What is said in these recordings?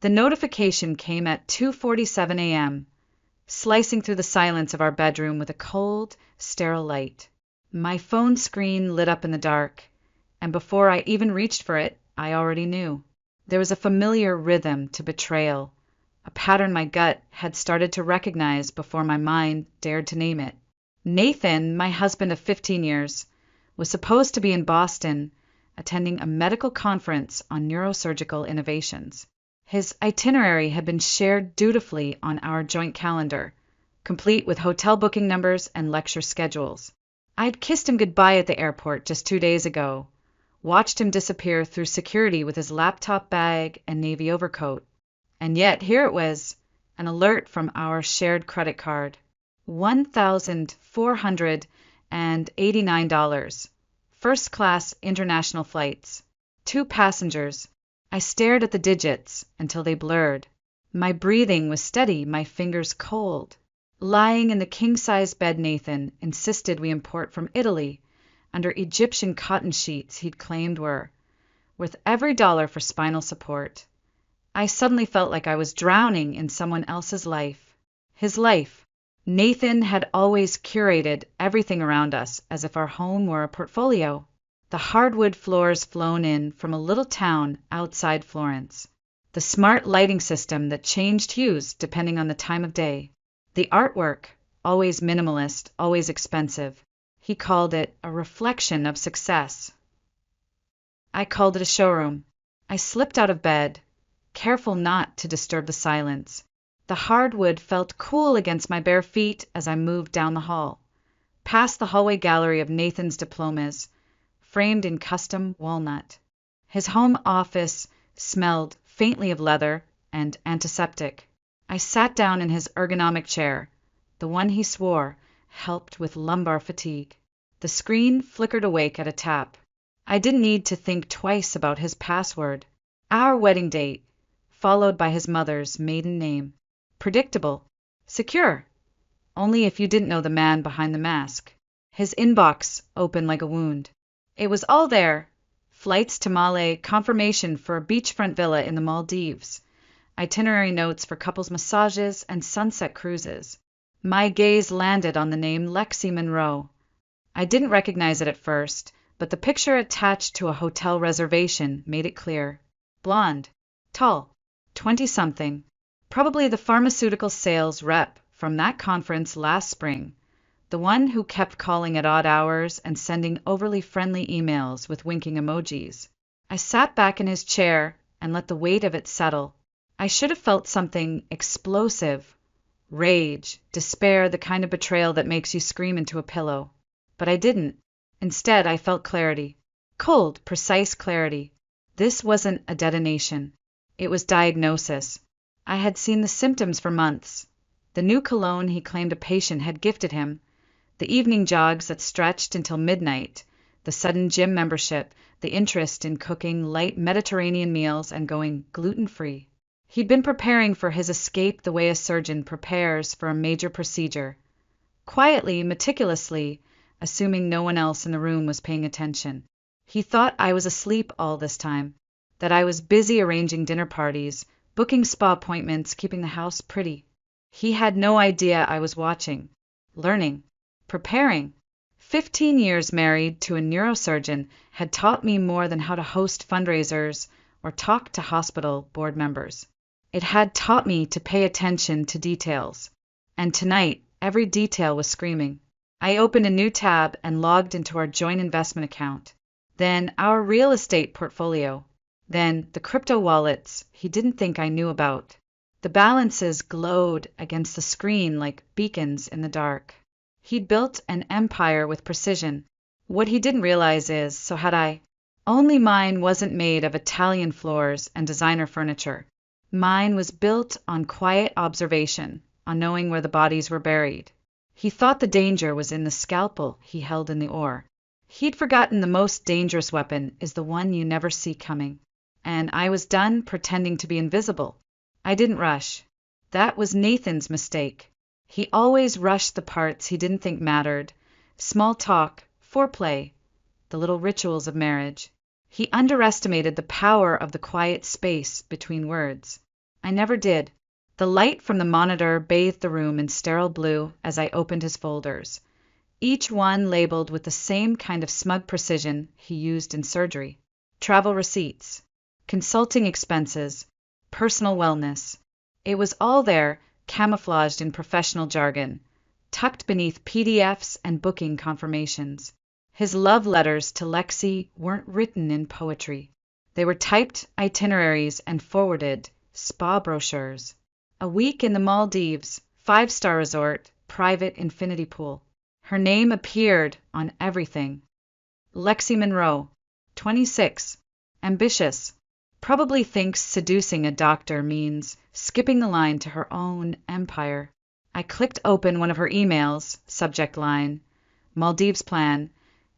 The notification came at 2:47 a.m., slicing through the silence of our bedroom with a cold, sterile light. My phone screen lit up in the dark, and before I even reached for it, I already knew. There was a familiar rhythm to betrayal, a pattern my gut had started to recognize before my mind dared to name it. Nathan, my husband of 15 years, was supposed to be in Boston attending a medical conference on neurosurgical innovations. His itinerary had been shared dutifully on our joint calendar, complete with hotel booking numbers and lecture schedules. I'd kissed him goodbye at the airport just 2 days ago, watched him disappear through security with his laptop bag and navy overcoat. And yet here it was, an alert from our shared credit card. $1,489. First-class international flights. 2 passengers. I stared at the digits until they blurred. My breathing was steady, my fingers cold. Lying in the king-size bed Nathan insisted we import from Italy, under Egyptian cotton sheets he'd claimed were worth every dollar for spinal support. I suddenly felt like I was drowning in someone else's life. His life. Nathan had always curated everything around us as if our home were a portfolio. The hardwood floors flown in from a little town outside Florence. The smart lighting system that changed hues depending on the time of day. The artwork, always minimalist, always expensive. He called it a reflection of success. I called it a showroom. I slipped out of bed, careful not to disturb the silence. The hardwood felt cool against my bare feet as I moved down the hall, past the hallway gallery of Nathan's diplomas, framed in custom walnut. His home office smelled faintly of leather and antiseptic. I sat down in his ergonomic chair, the one he swore helped with lumbar fatigue. The screen flickered awake at a tap. I didn't need to think twice about his password. Our wedding date, followed by his mother's maiden name. Predictable. Secure. Only if you didn't know the man behind the mask. His inbox open like a wound. It was all there. Flights to Malé, confirmation for a beachfront villa in the Maldives, itinerary notes for couples massages and sunset cruises. My gaze landed on the name Lexi Monroe. I didn't recognize it at first, but the picture attached to a hotel reservation made it clear. Blonde. Tall. 20-something. Probably the pharmaceutical sales rep from that conference last spring. The one who kept calling at odd hours and sending overly friendly emails with winking emojis. I sat back in his chair and let the weight of it settle. I should have felt something explosive. Rage, despair, the kind of betrayal that makes you scream into a pillow. But I didn't. Instead, I felt clarity. Cold, precise clarity. This wasn't a detonation. It was diagnosis. I had seen the symptoms for months. The new cologne he claimed a patient had gifted him, the evening jogs that stretched until midnight, the sudden gym membership, the interest in cooking light Mediterranean meals and going gluten-free. He'd been preparing for his escape the way a surgeon prepares for a major procedure. Quietly, meticulously, assuming no one else in the room was paying attention. He thought I was asleep all this time, that I was busy arranging dinner parties, booking spa appointments, keeping the house pretty. He had no idea I was watching, learning, preparing. 15 years married to a neurosurgeon had taught me more than how to host fundraisers or talk to hospital board members. It had taught me to pay attention to details. And tonight, every detail was screaming. I opened a new tab and logged into our joint investment account. Then our real estate portfolio. Then the crypto wallets he didn't think I knew about. The balances glowed against the screen like beacons in the dark. He'd built an empire with precision. What he didn't realize is, so had I. Only mine wasn't made of Italian floors and designer furniture. Mine was built on quiet observation, on knowing where the bodies were buried. He thought the danger was in the scalpel he held in the oar. He'd forgotten the most dangerous weapon is the one you never see coming. And I was done pretending to be invisible. I didn't rush. That was Nathan's mistake. He always rushed the parts he didn't think mattered. Small talk, foreplay, the little rituals of marriage. He underestimated the power of the quiet space between words. I never did. The light from the monitor bathed the room in sterile blue as I opened his folders, each one labeled with the same kind of smug precision he used in surgery. Travel receipts, consulting expenses, personal wellness. It was all there, camouflaged in professional jargon, tucked beneath PDFs and booking confirmations. His love letters to Lexi weren't written in poetry. They were typed itineraries and forwarded spa brochures. A week in the Maldives, 5-star resort, private infinity pool. Her name appeared on everything. Lexi Monroe, 26, ambitious. Probably thinks seducing a doctor means skipping the line to her own empire. I clicked open one of her emails, subject line, Maldives plan,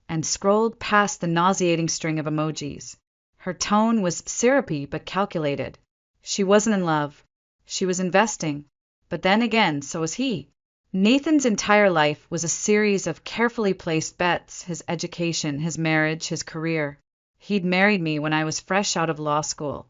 and scrolled past the nauseating string of emojis. Her tone was syrupy but calculated. She wasn't in love. She was investing. But then again, so was he. Nathan's entire life was a series of carefully placed bets: his education, his marriage, his career. He'd married me when I was fresh out of law school.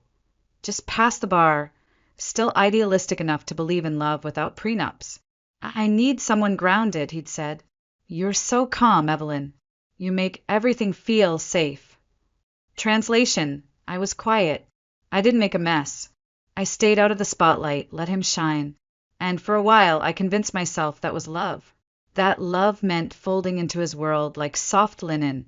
Just past the bar, still idealistic enough to believe in love without prenups. I need someone grounded, he'd said. You're so calm, Evelyn. You make everything feel safe. Translation: I was quiet. I didn't make a mess. I stayed out of the spotlight, let him shine. And for a while I convinced myself that was love. That love meant folding into his world like soft linen,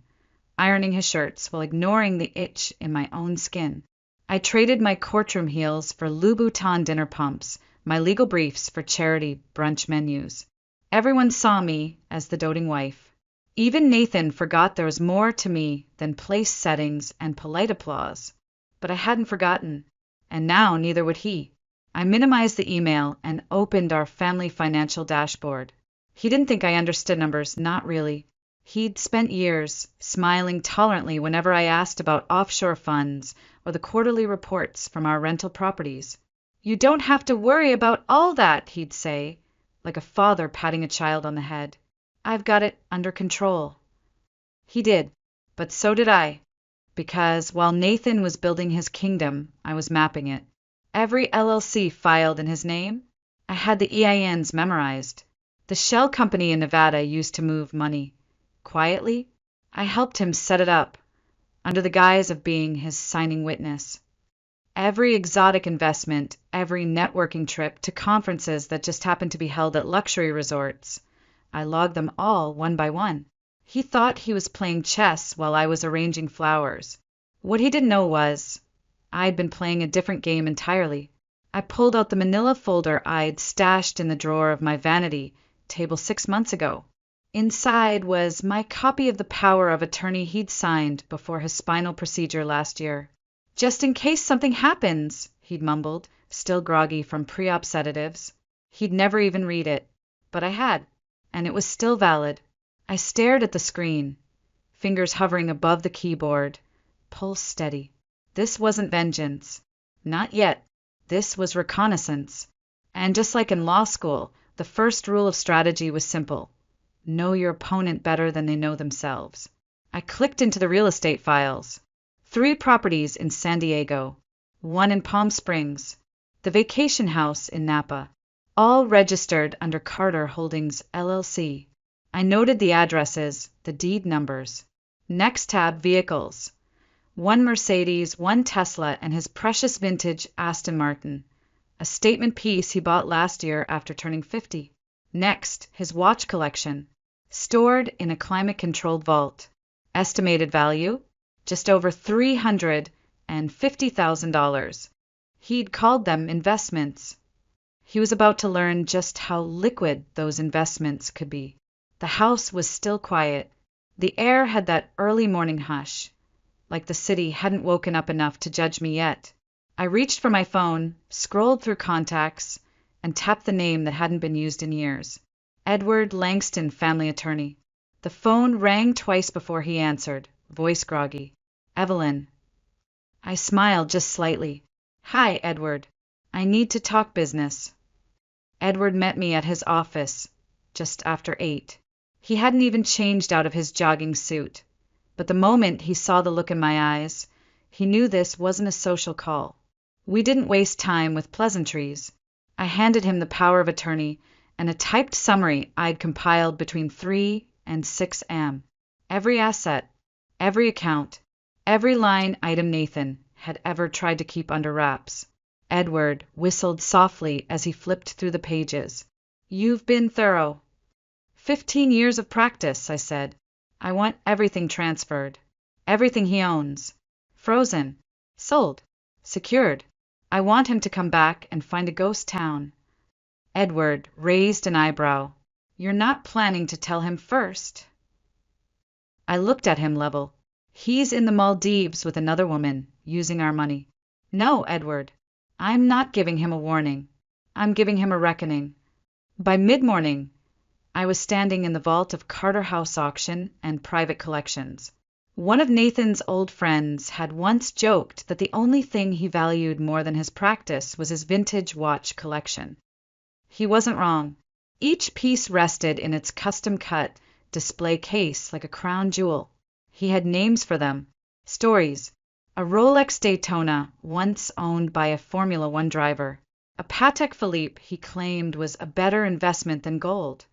ironing his shirts while ignoring the itch in my own skin. I traded my courtroom heels for Louboutin dinner pumps, my legal briefs for charity brunch menus. Everyone saw me as the doting wife. Even Nathan forgot there was more to me than place settings and polite applause. But I hadn't forgotten, and now neither would he. I minimized the email and opened our family financial dashboard. He didn't think I understood numbers, not really. He'd spent years smiling tolerantly whenever I asked about offshore funds or the quarterly reports from our rental properties. You don't have to worry about all that, he'd say, like a father patting a child on the head. I've got it under control. He did, but so did I, because while Nathan was building his kingdom, I was mapping it. Every LLC filed in his name, I had the EINs memorized. The shell company in Nevada used to move money. Quietly, I helped him set it up, under the guise of being his signing witness. Every exotic investment, every networking trip to conferences that just happened to be held at luxury resorts, I logged them all one by one. He thought he was playing chess while I was arranging flowers. What he didn't know was, I'd been playing a different game entirely. I pulled out the manila folder I'd stashed in the drawer of my vanity table 6 months ago. Inside was my copy of the power of attorney he'd signed before his spinal procedure last year. Just in case something happens, he'd mumbled, still groggy from pre-op sedatives. He'd never even read it, but I had, and it was still valid. I stared at the screen, fingers hovering above the keyboard, pulse steady. This wasn't vengeance. Not yet. This was reconnaissance. And just like in law school, the first rule of strategy was simple. Know your opponent better than they know themselves. I clicked into the real estate files. 3 properties in San Diego, 1 in Palm Springs, the vacation house in Napa, all registered under Carter Holdings, LLC. I noted the addresses, the deed numbers. Next tab, vehicles. 1 Mercedes, 1 Tesla, and his precious vintage Aston Martin, a statement piece he bought last year after turning 50. Next, his watch collection, stored in a climate-controlled vault. Estimated value, just over $350,000. He'd called them investments. He was about to learn just how liquid those investments could be. The house was still quiet. The air had that early morning hush, like the city hadn't woken up enough to judge me yet. I reached for my phone, scrolled through contacts, and tapped the name that hadn't been used in years. Edward Langston, family attorney. The phone rang twice before he answered, voice groggy. Evelyn. I smiled just slightly. Hi, Edward. I need to talk business. Edward met me at his office, just after 8. He hadn't even changed out of his jogging suit, but the moment he saw the look in my eyes, he knew this wasn't a social call. We didn't waste time with pleasantries. I handed him the power of attorney and a typed summary I'd compiled between 3 and 6 am. Every asset, every account, every line item Nathan had ever tried to keep under wraps. Edward whistled softly as he flipped through the pages. "You've been thorough." 15 years of practice, I said. I want everything transferred. Everything he owns. Frozen. Sold. Secured. I want him to come back and find a ghost town. Edward raised an eyebrow. "You're not planning to tell him first?" I looked at him level. "He's in the Maldives with another woman, using our money." "No, Edward. I'm not giving him a warning. I'm giving him a reckoning." By mid-morning, I was standing in the vault of Carter House Auction and Private Collections. One of Nathan's old friends had once joked that the only thing he valued more than his practice was his vintage watch collection. He wasn't wrong. Each piece rested in its custom-cut display case like a crown jewel. He had names for them. Stories. A Rolex Daytona, once owned by a Formula One driver. A Patek Philippe he claimed was a better investment than gold.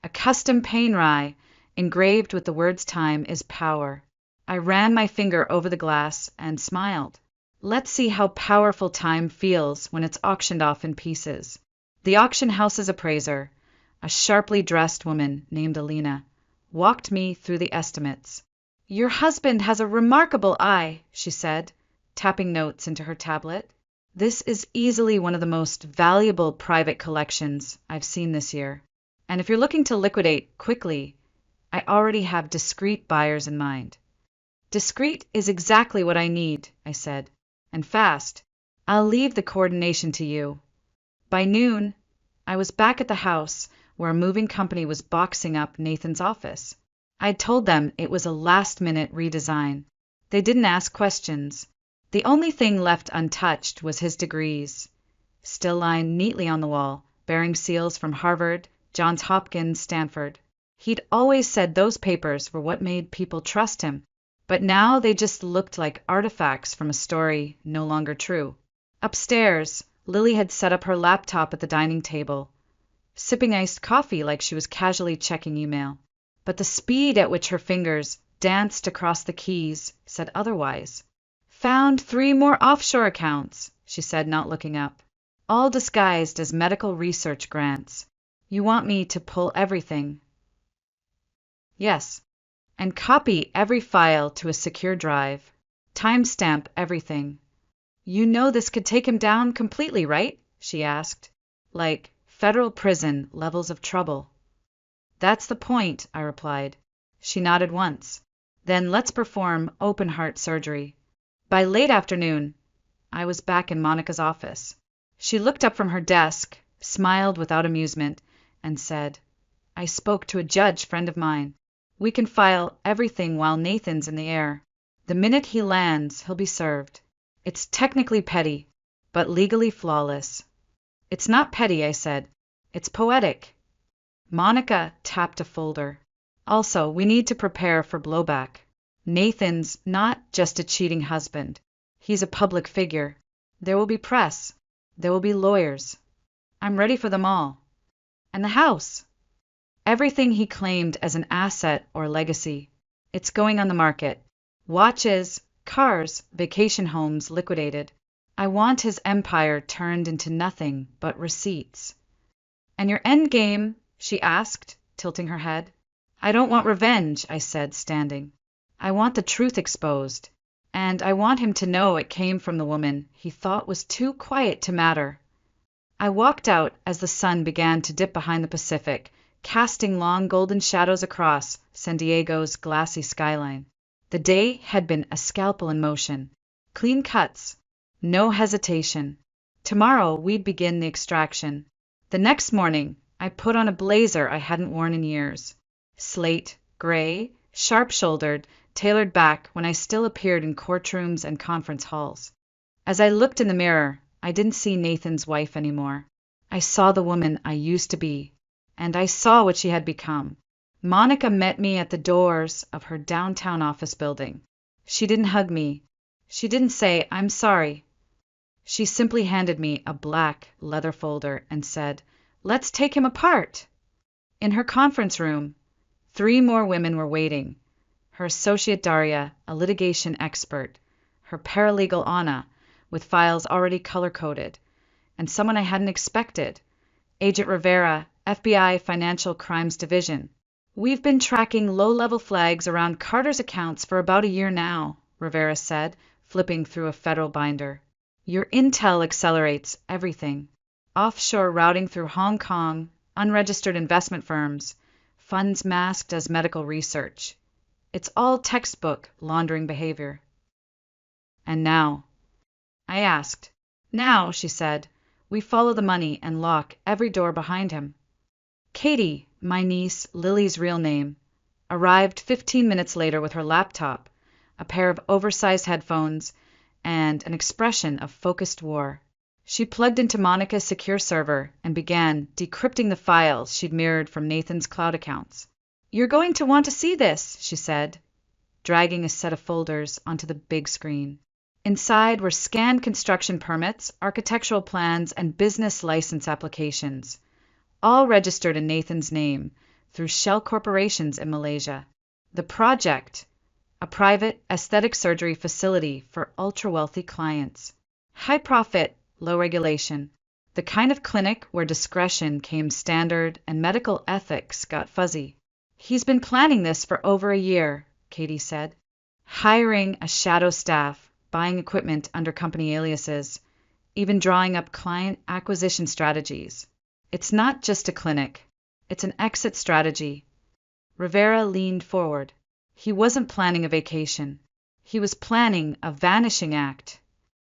A custom Painrai, engraved with the words "Time is power." I ran my finger over the glass and smiled. Let's see how powerful time feels when it's auctioned off in pieces. The auction house's appraiser, a sharply dressed woman named Alina, walked me through the estimates. "Your husband has a remarkable eye," she said, tapping notes into her tablet. "This is easily one of the most valuable private collections I've seen this year. And if you're looking to liquidate quickly, I already have discreet buyers in mind." "Discreet is exactly what I need," I said, "and fast. I'll leave the coordination to you." By noon, I was back at the house where a moving company was boxing up Nathan's office. I'd told them it was a last-minute redesign. They didn't ask questions. The only thing left untouched was his degrees, still lying neatly on the wall, bearing seals from Harvard, Johns Hopkins, Stanford. He'd always said those papers were what made people trust him, but now they just looked like artifacts from a story no longer true. Upstairs, Lily had set up her laptop at the dining table, sipping iced coffee like she was casually checking email. But the speed at which her fingers danced across the keys said otherwise. "Found 3 more offshore accounts," she said, not looking up. "All disguised as medical research grants. You want me to pull everything?" "Yes. And copy every file to a secure drive. Timestamp everything." "You know this could take him down completely, right?" she asked. "Like federal prison levels of trouble." "That's the point," I replied. She nodded once. "Then let's perform open-heart surgery." By late afternoon, I was back in Monica's office. She looked up from her desk, smiled without amusement, and said, "I spoke to a judge friend of mine. We can file everything while Nathan's in the air. The minute he lands, he'll be served. It's technically petty, but legally flawless." "It's not petty," I said. "It's poetic." Monica tapped a folder. "Also, we need to prepare for blowback. Nathan's not just a cheating husband. He's a public figure. There will be press. There will be lawyers. I'm ready for them all. And the house. Everything he claimed as an asset or legacy. It's going on the market. Watches, cars, vacation homes liquidated. I want his empire turned into nothing but receipts." "And your end game?" she asked, tilting her head. "I don't want revenge," I said, standing. "I want the truth exposed. And I want him to know it came from the woman he thought was too quiet to matter." I walked out as the sun began to dip behind the Pacific, casting long golden shadows across San Diego's glassy skyline. The day had been a scalpel in motion. Clean cuts. No hesitation. Tomorrow we'd begin the extraction. The next morning, I put on a blazer I hadn't worn in years. Slate, gray, sharp-shouldered, tailored back when I still appeared in courtrooms and conference halls. As I looked in the mirror, I didn't see Nathan's wife anymore. I saw the woman I used to be, and I saw what she had become. Monica met me at the doors of her downtown office building. She didn't hug me. She didn't say, "I'm sorry." She simply handed me a black leather folder and said, "Let's take him apart." In her conference room, 3 more women were waiting. Her associate Daria, a litigation expert, her paralegal Anna, with files already color-coded, and someone I hadn't expected, Agent Rivera, FBI Financial Crimes Division. "We've been tracking low-level flags around Carter's accounts for about a year now," Rivera said, flipping through a federal binder. "Your intel accelerates everything. Offshore routing through Hong Kong, unregistered investment firms, funds masked as medical research. It's all textbook laundering behavior." "And now?" I asked. "Now," she said, "we follow the money and lock every door behind him." Katie, my niece, Lily's real name, arrived 15 minutes later with her laptop, a pair of oversized headphones, and an expression of focused war. She plugged into Monica's secure server and began decrypting the files she'd mirrored from Nathan's cloud accounts. "You're going to want to see this," she said, dragging a set of folders onto the big screen. Inside were scanned construction permits, architectural plans, and business license applications, all registered in Nathan's name through shell corporations in Malaysia. The project, a private aesthetic surgery facility for ultra-wealthy clients. High profit, low regulation. The kind of clinic where discretion came standard and medical ethics got fuzzy. "He's been planning this for over a year," Katie said. "Hiring a shadow staff, buying equipment under company aliases, even drawing up client acquisition strategies. It's not just a clinic. It's an exit strategy." Rivera leaned forward. He wasn't planning a vacation. He was planning a vanishing act.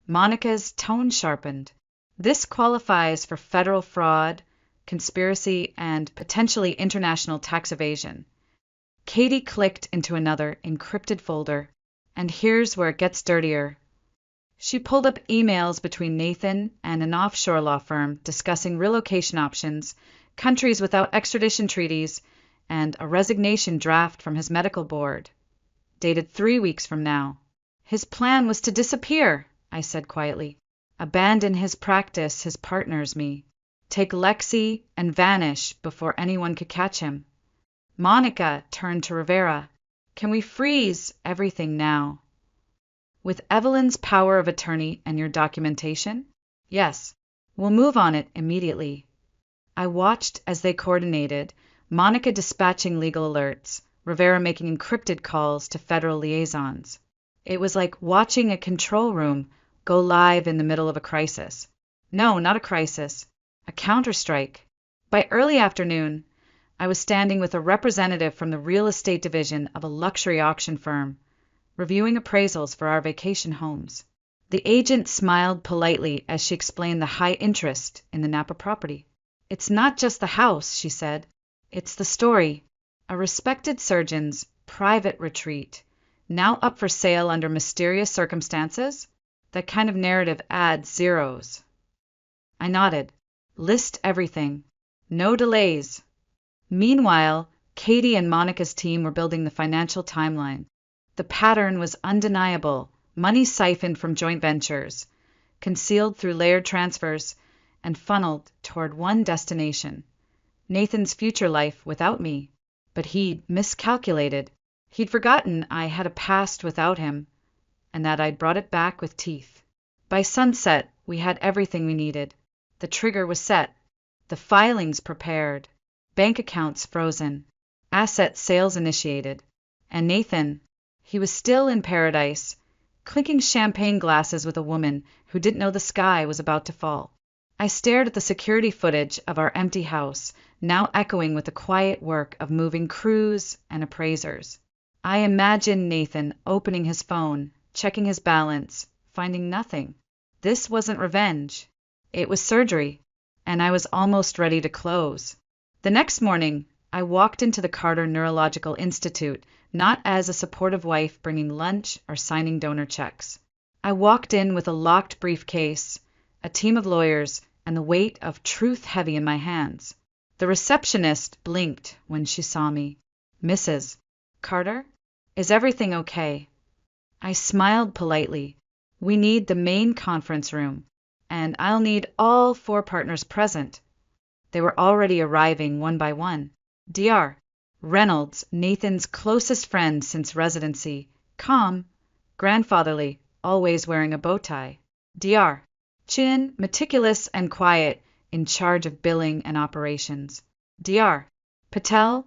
Monica's tone sharpened. "This qualifies for federal fraud, conspiracy, and potentially international tax evasion." Katie clicked into another encrypted folder. "And here's where it gets dirtier." She pulled up emails between Nathan and an offshore law firm discussing relocation options, countries without extradition treaties, and a resignation draft from his medical board, dated 3 weeks from now. "His plan was to disappear," I said quietly. "Abandon his practice, his partners, me. Take Lexi and vanish before anyone could catch him." Monica turned to Rivera. "Can we freeze everything now?" "With Evelyn's power of attorney and your documentation?" "Yes. We'll move on it immediately." I watched as they coordinated, Monica dispatching legal alerts, Rivera making encrypted calls to federal liaisons. It was like watching a control room go live in the middle of a crisis. No, not a crisis. A counterstrike. By early afternoon, I was standing with a representative from the real estate division of a luxury auction firm, reviewing appraisals for our vacation homes. The agent smiled politely as she explained the high interest in the Napa property. "It's not just the house," she said. "It's the story. A respected surgeon's private retreat, now up for sale under mysterious circumstances? That kind of narrative adds zeros." I nodded. "List everything. No delays." Meanwhile, Katie and Monica's team were building the financial timeline. The pattern was undeniable. Money siphoned from joint ventures, concealed through layered transfers, and funneled toward one destination: Nathan's future life without me. But he'd miscalculated. He'd forgotten I had a past without him, and that I'd brought it back with teeth. By sunset, we had everything we needed. The trigger was set, the filings prepared, bank accounts frozen, asset sales initiated, and Nathan, he was still in paradise, clinking champagne glasses with a woman who didn't know the sky was about to fall. I stared at the security footage of our empty house, now echoing with the quiet work of moving crews and appraisers. I imagined Nathan opening his phone, checking his balance, finding nothing. This wasn't revenge. It was surgery, and I was almost ready to close. The next morning, I walked into the Carter Neurological Institute, not as a supportive wife bringing lunch or signing donor checks. I walked in with a locked briefcase, a team of lawyers, and the weight of truth heavy in my hands. The receptionist blinked when she saw me. "Mrs. Carter, is everything okay?" I smiled politely. "We need the main conference room. and I'll need all 4 partners present. They were already arriving one by one. Dr. Reynolds, Nathan's closest friend since residency, calm, grandfatherly, always wearing a bow tie. Dr. Chin, meticulous and quiet, in charge of billing and operations. Dr. Patel,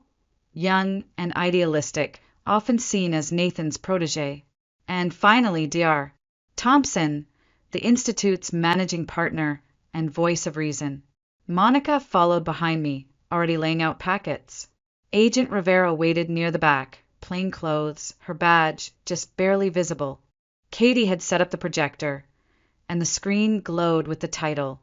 young and idealistic, often seen as Nathan's protege. And finally, Dr. Thompson, the Institute's managing partner and voice of reason. Monica followed behind me, already laying out packets. Agent Rivera waited near the back, plain clothes, her badge just barely visible. Katie had set up the projector, and the screen glowed with the title.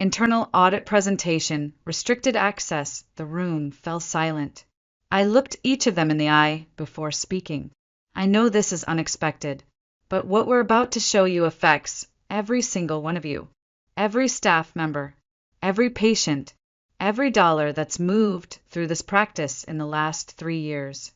Internal Audit Presentation, Restricted Access. The room fell silent. I looked each of them in the eye before speaking. I know this is unexpected, but what we're about to show you affects every single one of you. Every staff member, every patient, every dollar that's moved through this practice in the last 3 years.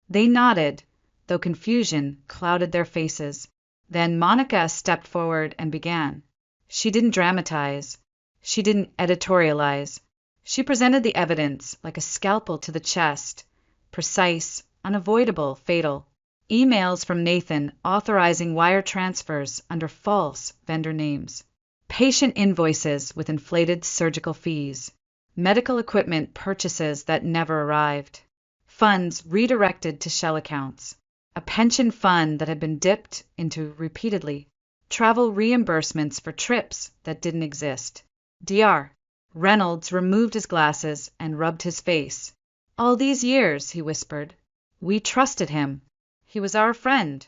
They nodded, though confusion clouded their faces. Then Monica stepped forward and began. She didn't dramatize. She didn't editorialize. She presented the evidence like a scalpel to the chest. Precise, unavoidable, fatal. Emails from Nathan authorizing wire transfers under false vendor names. Patient invoices with inflated surgical fees. Medical equipment purchases that never arrived. Funds redirected to shell accounts. A pension fund that had been dipped into repeatedly. Travel reimbursements for trips that didn't exist. Dr. Reynolds removed his glasses and rubbed his face. All these years, he whispered. We trusted him. He was our friend.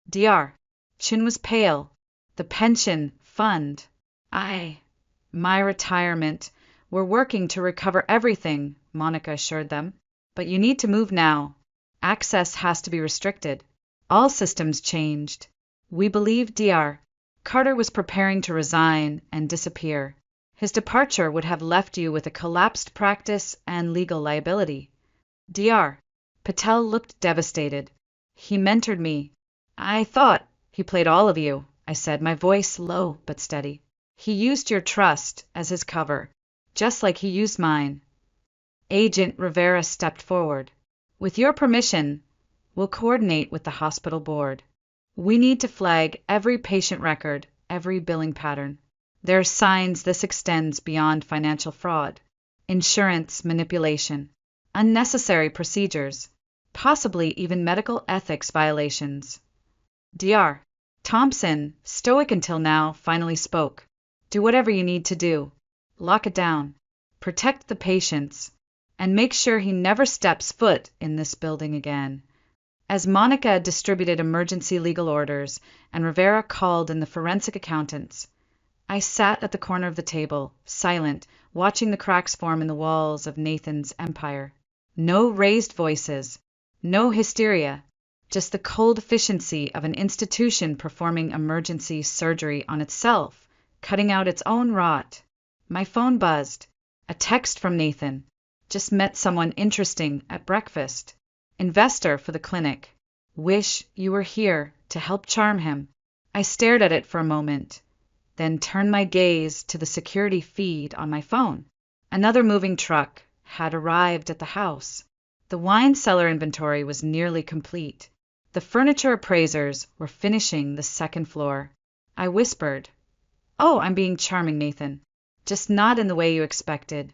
Dr. Chin was pale. The pension fund. My retirement. We're working to recover everything, Monica assured them. But you need to move now. Access has to be restricted. All systems changed. We believe Dr. Carter was preparing to resign and disappear. His departure would have left you with a collapsed practice and legal liability. Dr. Patel looked devastated. He mentored me. I thought he played all of you, I said, my voice low but steady. He used your trust as his cover, just like he used mine. Agent Rivera stepped forward. With your permission, we'll coordinate with the hospital board. We need to flag every patient record, every billing pattern. There are signs this extends beyond financial fraud, insurance manipulation, unnecessary procedures, possibly even medical ethics violations. Dr. Thompson, stoic until now, finally spoke. Do whatever you need to do. Lock it down. Protect the patients. And make sure he never steps foot in this building again. As Monica distributed emergency legal orders and Rivera called in the forensic accountants, I sat at the corner of the table, silent, watching the cracks form in the walls of Nathan's empire. No raised voices, no hysteria, just the cold efficiency of an institution performing emergency surgery on itself, cutting out its own rot. My phone buzzed. A text from Nathan. Just met someone interesting at breakfast. Investor for the clinic. Wish you were here to help charm him. I stared at it for a moment, then turned my gaze to the security feed on my phone. Another moving truck had arrived at the house. The wine cellar inventory was nearly complete. The furniture appraisers were finishing the second floor. I whispered, "Oh, I'm being charming, Nathan. Just not in the way you expected."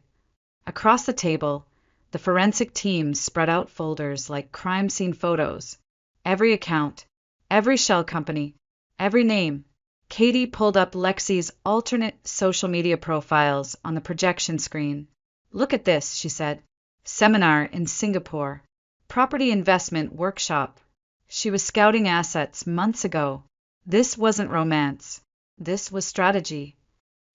Across the table, the forensic team spread out folders like crime scene photos. Every account, every shell company, every name. Katie pulled up Lexi's alternate social media profiles on the projection screen. "Look at this," she said. "Seminar in Singapore. Property investment workshop. She was scouting assets months ago. This wasn't romance. This was strategy."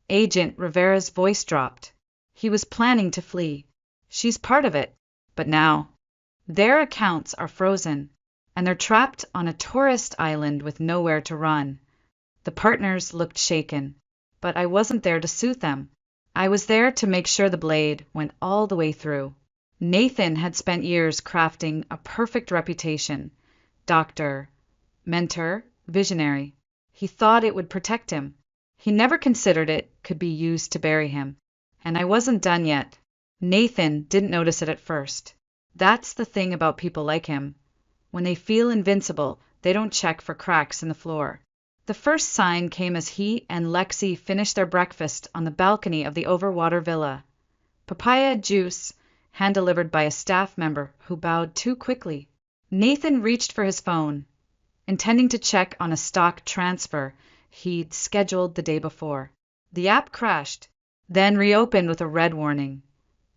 Agent Rivera's voice dropped. He was planning to flee. She's part of it. But now, their accounts are frozen, and they're trapped on a tourist island with nowhere to run. The partners looked shaken, but I wasn't there to soothe them. I was there to make sure the blade went all the way through. Nathan had spent years crafting a perfect reputation. Doctor, mentor, visionary. He thought it would protect him. He never considered it could be used to bury him. And I wasn't done yet. Nathan didn't notice it at first. That's the thing about people like him. When they feel invincible, they don't check for cracks in the floor. The first sign came as he and Lexi finished their breakfast on the balcony of the overwater villa. Papaya juice, hand-delivered by a staff member who bowed too quickly. Nathan reached for his phone, intending to check on a stock transfer he'd scheduled the day before. The app crashed, then reopened with a red warning.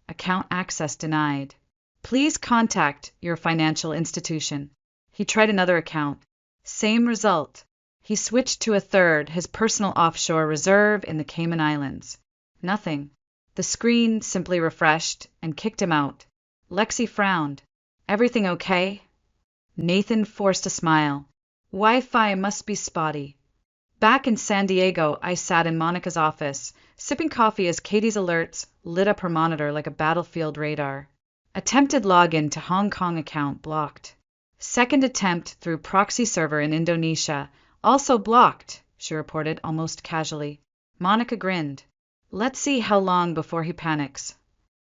Account access denied. Please contact your financial institution. He tried another account. Same result. He switched to a third, his personal offshore reserve in the Cayman Islands. Nothing. The screen simply refreshed and kicked him out. Lexi frowned. Everything okay? Nathan forced a smile. Wi-Fi must be spotty. Back in San Diego, I sat in Monica's office, sipping coffee as Katie's alerts lit up her monitor like a battlefield radar. Attempted login to Hong Kong account blocked. Second attempt through proxy server in Indonesia, also blocked, she reported almost casually. Monica grinned. Let's see how long before he panics.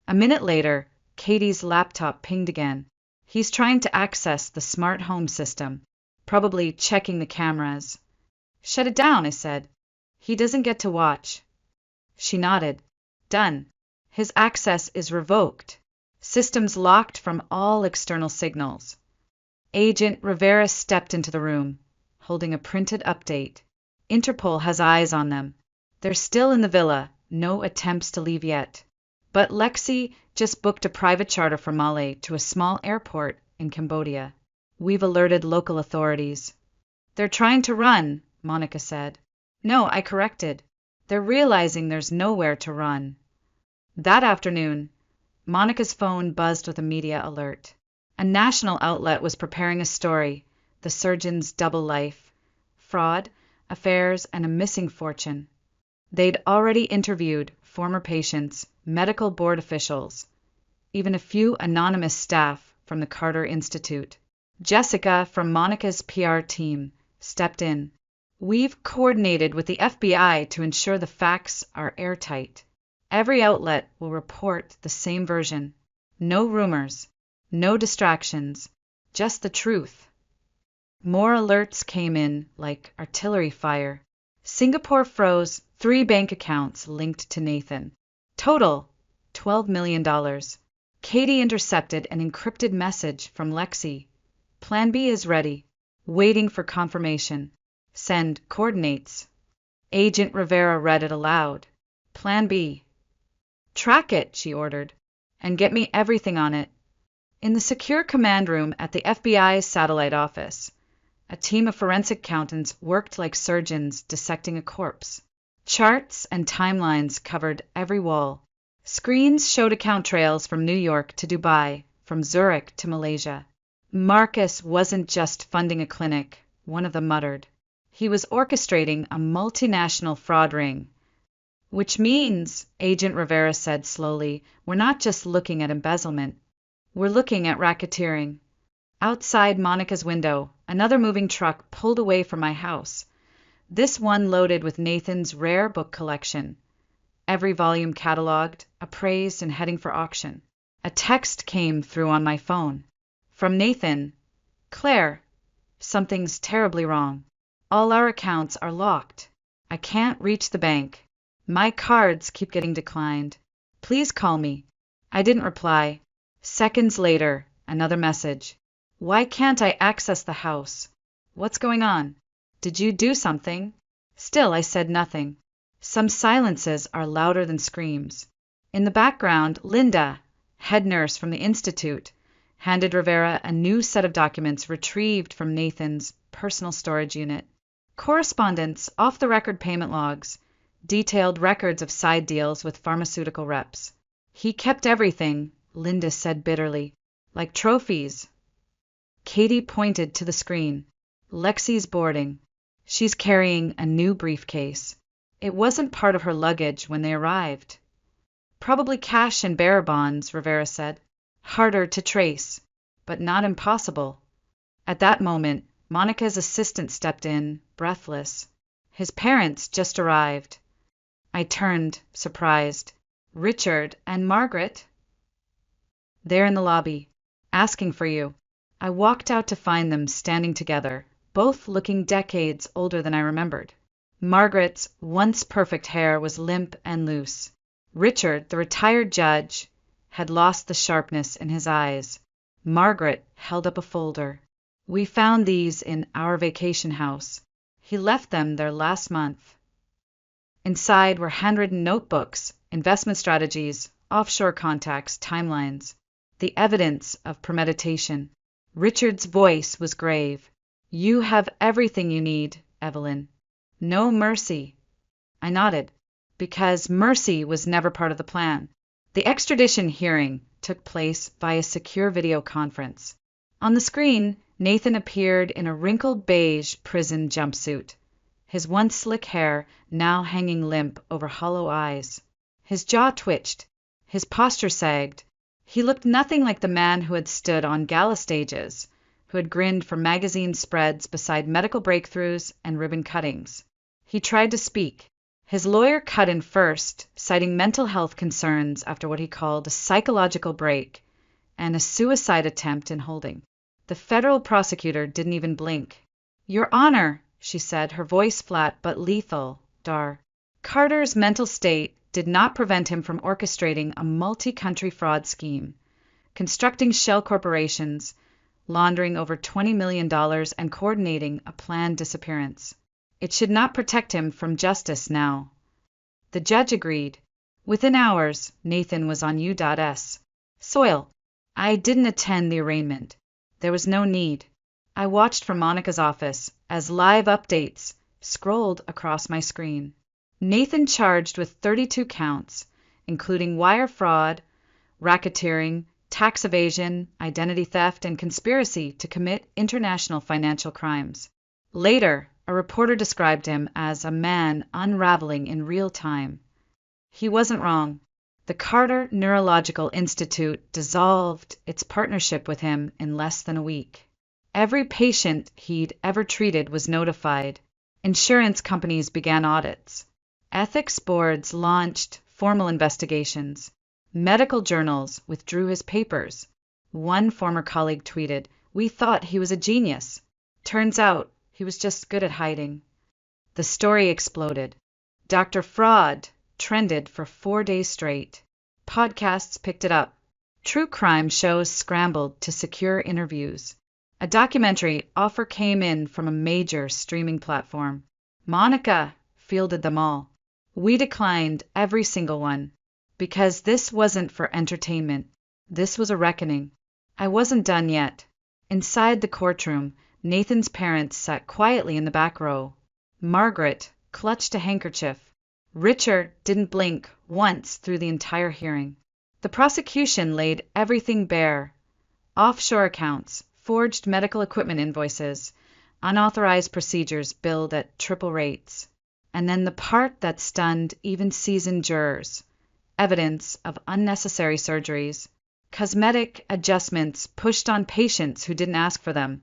A minute later, Katie's laptop pinged again. He's trying to access the smart home system, probably checking the cameras. Shut it down, I said. He doesn't get to watch. She nodded. Done. His access is revoked. Systems locked from all external signals. Agent Rivera stepped into the room, holding a printed update. Interpol has eyes on them. They're still in the villa, no attempts to leave yet. But Lexi just booked a private charter from Malé to a small airport in Cambodia. We've alerted local authorities. They're trying to run, Monica said. No, I corrected. They're realizing there's nowhere to run. That afternoon, Monica's phone buzzed with a media alert. A national outlet was preparing a story, the surgeon's double life, fraud, affairs, and a missing fortune. They'd already interviewed former patients, medical board officials, even a few anonymous staff from the Carter Institute. Jessica, from Monica's PR team, stepped in. We've coordinated with the FBI to ensure the facts are airtight. Every outlet will report the same version. No rumors, no distractions, just the truth. More alerts came in like artillery fire. Singapore froze 3 bank accounts linked to Nathan. Total, $12 million. Katie intercepted an encrypted message from Lexi. Plan B is ready, waiting for confirmation. Send coordinates. Agent Rivera read it aloud. Plan B. Track it, she ordered, and get me everything on it. In the secure command room at the FBI's satellite office, a team of forensic accountants worked like surgeons dissecting a corpse. Charts and timelines covered every wall. Screens showed account trails from New York to Dubai, from Zurich to Malaysia. Marcus wasn't just funding a clinic, one of them muttered. He was orchestrating a multinational fraud ring. Which means, Agent Rivera said slowly, we're not just looking at embezzlement. We're looking at racketeering. Outside Monica's window, another moving truck pulled away from my house. This one loaded with Nathan's rare book collection. Every volume cataloged, appraised, and heading for auction. A text came through on my phone. From Nathan. Claire, something's terribly wrong. All our accounts are locked. I can't reach the bank. My cards keep getting declined. Please call me. I didn't reply. Seconds later, another message. Why can't I access the house? What's going on? Did you do something? Still, I said nothing. Some silences are louder than screams. In the background, Linda, head nurse from the Institute, handed Rivera a new set of documents retrieved from Nathan's personal storage unit. Correspondence, off-the-record payment logs, detailed records of side deals with pharmaceutical reps. He kept everything, Linda said bitterly, like trophies. Katie pointed to the screen. Lexi's boarding. She's carrying a new briefcase. It wasn't part of her luggage when they arrived. Probably cash and bearer bonds, Rivera said. Harder to trace, but not impossible. At that moment, Monica's assistant stepped in, breathless. His parents just arrived. I turned, surprised. Richard and Margaret? There in the lobby, asking for you. I walked out to find them standing together, both looking decades older than I remembered. Margaret's once perfect hair was limp and loose. Richard, the retired judge, had lost the sharpness in his eyes. Margaret held up a folder. We found these in our vacation house. He left them there last month. Inside were handwritten notebooks, investment strategies, offshore contacts, timelines, the evidence of premeditation. Richard's voice was grave. You have everything you need, Evelyn. No mercy. I nodded, because mercy was never part of the plan. The extradition hearing took place via secure video conference. On the screen, Nathan appeared in a wrinkled beige prison jumpsuit, his once slick hair now hanging limp over hollow eyes. His jaw twitched, his posture sagged. He looked nothing like the man who had stood on gala stages, who had grinned for magazine spreads beside medical breakthroughs and ribbon cuttings. He tried to speak. His lawyer cut in first, citing mental health concerns after what he called a psychological break and a suicide attempt in holding. The federal prosecutor didn't even blink. Your Honor, she said, her voice flat but lethal. Carter's mental state did not prevent him from orchestrating a multi-country fraud scheme, constructing shell corporations, laundering over $20 million, and coordinating a planned disappearance. It should not protect him from justice now. The judge agreed. Within hours, Nathan was on U.S. soil. I didn't attend the arraignment. There was no need. I watched from Monica's office as live updates scrolled across my screen. Nathan charged with 32 counts, including wire fraud, racketeering, tax evasion, identity theft, and conspiracy to commit international financial crimes. Later, a reporter described him as a man unraveling in real time. He wasn't wrong. The Carter Neurological Institute dissolved its partnership with him in less than a week. Every patient he'd ever treated was notified. Insurance companies began audits. Ethics boards launched formal investigations. Medical journals withdrew his papers. One former colleague tweeted, "We thought he was a genius. Turns out he was just good at hiding." The story exploded. Dr. Fraud trended for 4 days straight. Podcasts picked it up. True crime shows scrambled to secure interviews. A documentary offer came in from a major streaming platform. Monica fielded them all. We declined every single one, because this wasn't for entertainment. This was a reckoning. I wasn't done yet. Inside the courtroom, Nathan's parents sat quietly in the back row. Margaret clutched a handkerchief. Richard didn't blink once through the entire hearing. The prosecution laid everything bare. Offshore accounts, forged medical equipment invoices, unauthorized procedures billed at triple rates. And then the part that stunned even seasoned jurors. Evidence of unnecessary surgeries, cosmetic adjustments pushed on patients who didn't ask for them,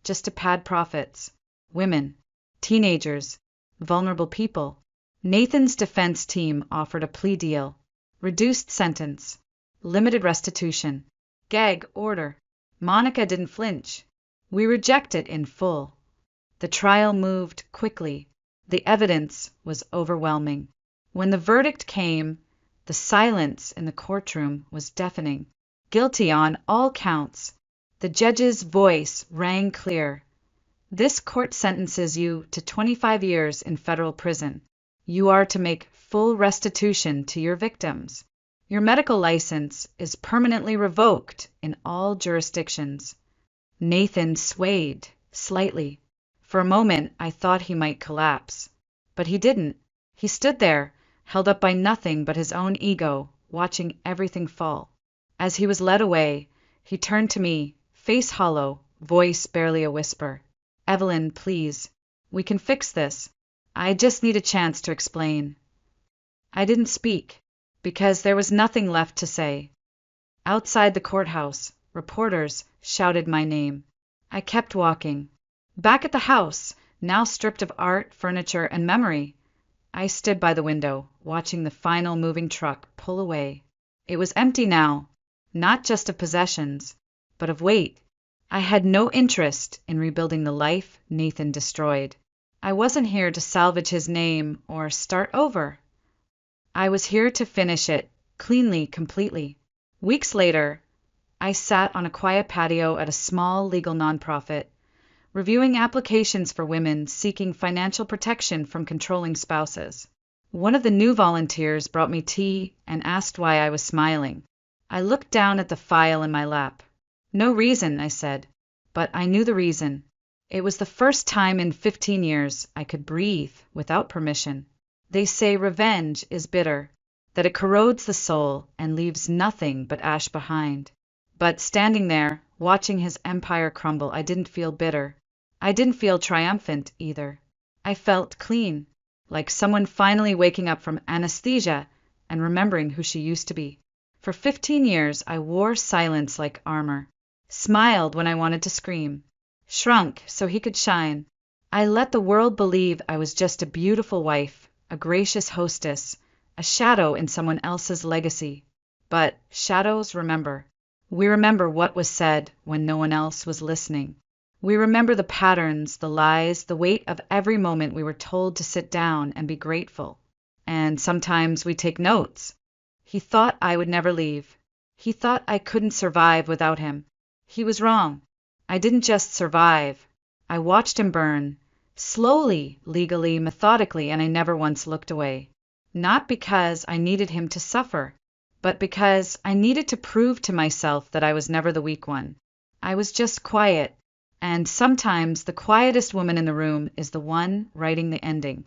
just to pad profits. Women, teenagers, vulnerable people. Nathan's defense team offered a plea deal. Reduced sentence. Limited restitution. Gag order. Monica didn't flinch. We reject it in full. The trial moved quickly. The evidence was overwhelming. When the verdict came, the silence in the courtroom was deafening. Guilty on all counts. The judge's voice rang clear. This court sentences you to 25 years in federal prison. You are to make full restitution to your victims. Your medical license is permanently revoked in all jurisdictions. Nathan swayed slightly. For a moment, I thought he might collapse. But he didn't. He stood there, held up by nothing but his own ego, watching everything fall. As he was led away, he turned to me, face hollow, voice barely a whisper. Evelyn, please. We can fix this. I just need a chance to explain. I didn't speak, because there was nothing left to say. Outside the courthouse, reporters shouted my name. I kept walking. Back at the house, now stripped of art, furniture, and memory. I stood by the window, watching the final moving truck pull away. It was empty now, not just of possessions, but of weight. I had no interest in rebuilding the life Nathan destroyed. I wasn't here to salvage his name or start over. I was here to finish it, cleanly, completely. Weeks later, I sat on a quiet patio at a small legal nonprofit, reviewing applications for women seeking financial protection from controlling spouses. One of the new volunteers brought me tea and asked why I was smiling. I looked down at the file in my lap. No reason, I said, but I knew the reason. It was the first time in 15 years I could breathe without permission. They say revenge is bitter, that it corrodes the soul and leaves nothing but ash behind. But standing there, watching his empire crumble, I didn't feel bitter. I didn't feel triumphant either. I felt clean, like someone finally waking up from anesthesia and remembering who she used to be. For 15 years, I wore silence like armor, smiled when I wanted to scream, shrunk so he could shine. I let the world believe I was just a beautiful wife, a gracious hostess, a shadow in someone else's legacy. But shadows remember. We remember what was said when no one else was listening. We remember the patterns, the lies, the weight of every moment we were told to sit down and be grateful. And sometimes we take notes. He thought I would never leave. He thought I couldn't survive without him. He was wrong. I didn't just survive. I watched him burn, slowly, legally, methodically, and I never once looked away. Not because I needed him to suffer, but because I needed to prove to myself that I was never the weak one. I was just quiet, and sometimes the quietest woman in the room is the one writing the ending.